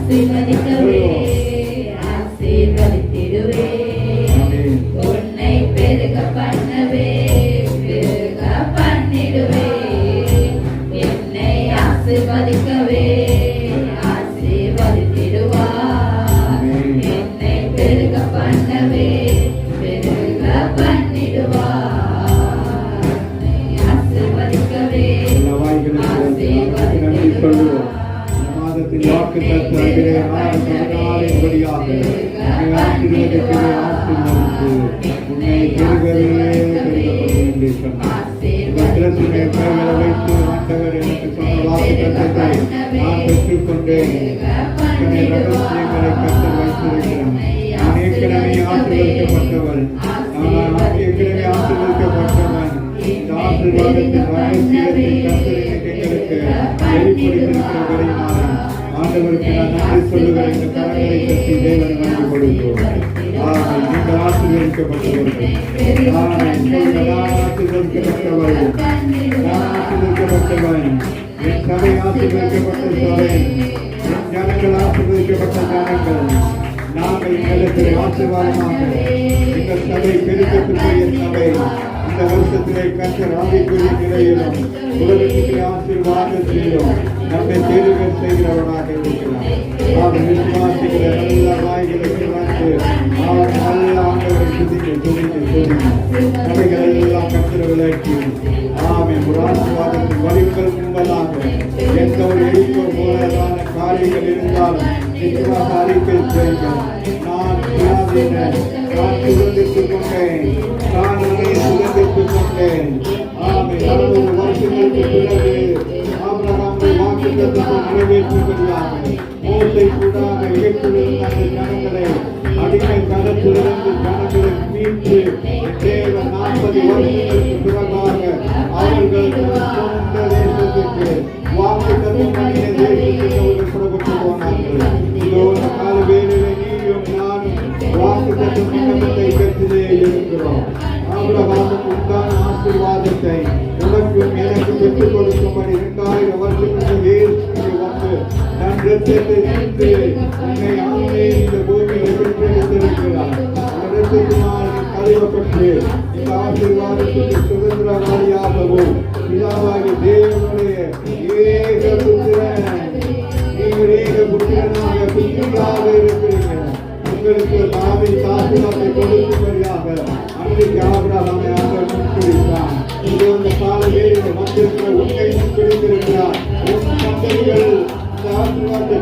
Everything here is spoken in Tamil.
ஆசீர்வதிக்கவே ஆசீர்வதித்திடுவே உன்னை பெருக பண்ணவே பெருக பண்ணிடுவே என்னை ஆசீர்வதிக்கவே ஆசீர்வதித்திடுவார் என்னை பெருக பண்ணவே பெருக பண்ணிடுவார் ஆசீர்வதிக்கவே ஆசீர்வதித்திடுவார் வாக்குத்தத்தத்திலே ஆசிர்வதியாக உன்னை பெருகவே பெருகப்படும் சொன்னார். வைத்து ஆண்டவர் எனக்கு சொன்ன வாக்குத்தத்தத்தை நான் பெற்றுக்கொண்டேன். ரகசியங்களை கத்தர் வைத்திருக்கிறேன். நான் ஏற்கனவே ஆசீர்வதிக்கப்பட்டவள். நான் ஏற்கனவே ஆசீர்வதிக்கப்பட்டவன். இந்த ஆசீர்வாதத்தின் ரகசியத்தை கத்தர் எங்களுக்கு வெளிப்படுத்தியிருக்கிறபடியினாலே ஆண்டவருக்கு நான் நன்றி சொல்லுகிறேன். இந்த கரங்களை கட்டி தேவனை நன்றி கொடுத்தோம். நீங்கள் ஆசீர்வதிக்கப்பட்டவர்கள். ஆசீர்வதிக்கப்பட்டவர்கள். நான் ஆசீர்வதிக்கப்பட்டவன். என் சபை ஆசீர்வதிக்கப்பட்ட சபை. என் ஜனங்கள் ஆசீர்வதிக்கப்பட்ட ஜனங்கள். நாங்கள் எங்களுக்கு ஆசீர்வாதமாக எங்கள் சபை பெருக்கக்கூடிய சபை. இந்த வருஷத்திலே கர்த்தர் ஆவிக்குரிய நிலையிலும் உலகத்திலே ஆசீர்வாதத்திலும் நம்மை தேர்வுகள் செய்கிறவராக இருக்கிறார். அவர் விசுவாசிக்கிற நல்ல வாய்களுக்கு வந்து அவர் நல்ல ஆண்டவரை சபைகள் எல்லாம் கர்த்தர் விளக்கி ஒரு ஆசீர்வாதத்தின் வழிகள் முன்பதாக எந்த ஒரு எழுப்ப போலதான காரியங்கள் இருந்தாலும் நிச்சயமாக அறிக்கை செய்கிறேன். நான் சுதந்தித்துக் கொண்டேன். நான் உன்னை சுதந்தித்துக் கொண்டேன். 40 வருஷங்களுக்கு பிறகு ஆபிரகாமுடைய வாக்குத்தத்தத்தை நிறைவேற்றும்படியாக மோசே கூடாக எகிப்திலிருந்த அந்த ஜனங்களை அடிமை கரத்திலிருந்து ஜனங்களை மீட்டு தேவன் 40 வருஷங்களுக்கு பிறகாக அவர்கள் சொந்த தேசத்துக்கு வாக்குத்தத்தம் பண்ணிய தேசத்துக்கு அவர்கள் புறப்பட்டு போனார்கள். இதோ இந்த கால வேலையிலே நீயும் நானும் வாக்குத்தத்தம் பண்ணப்பட்டதை பெற்றதே இருக்கிறோம். ஆபிரகாமுக்கு உண்டான ஆசீர்வாதத்தை உனக்கும் எனக்கு பெற்றுக் கொடுக்கும்படி 2000 வருஷங்களுக்கு வேறு வந்து நான் இரத்தத்தை சென்று உன்னை ஆமே இந்த பூமியில் பெற்றெடுத்திருக்கிறார். அந்த இரத்தத்தினால் கழுவப்பட்டு இந்த ஆசீர்வாதத்துக்கு சுதந்திரவாதியாகவும் பிதாவாகி தேவனுடைய ஏக புத்திரன் நீங்கள் ஏக புத்திரனாக புத்திராக இருக்கிறீர்கள். உங்களுக்கு தாவி ஆசீர்வாதத்தை கொடுக்கும்படியாக அன்றைக்கு ஆபிரகாமை ஆண்டவர் முன்குறித்தார். இது அந்த கால வேலையில் வந்திருக்கிற உன்னை முன்குறித்திருக்கிறார். உன் சந்ததிகள் இந்த ஆசீர்வாதத்தை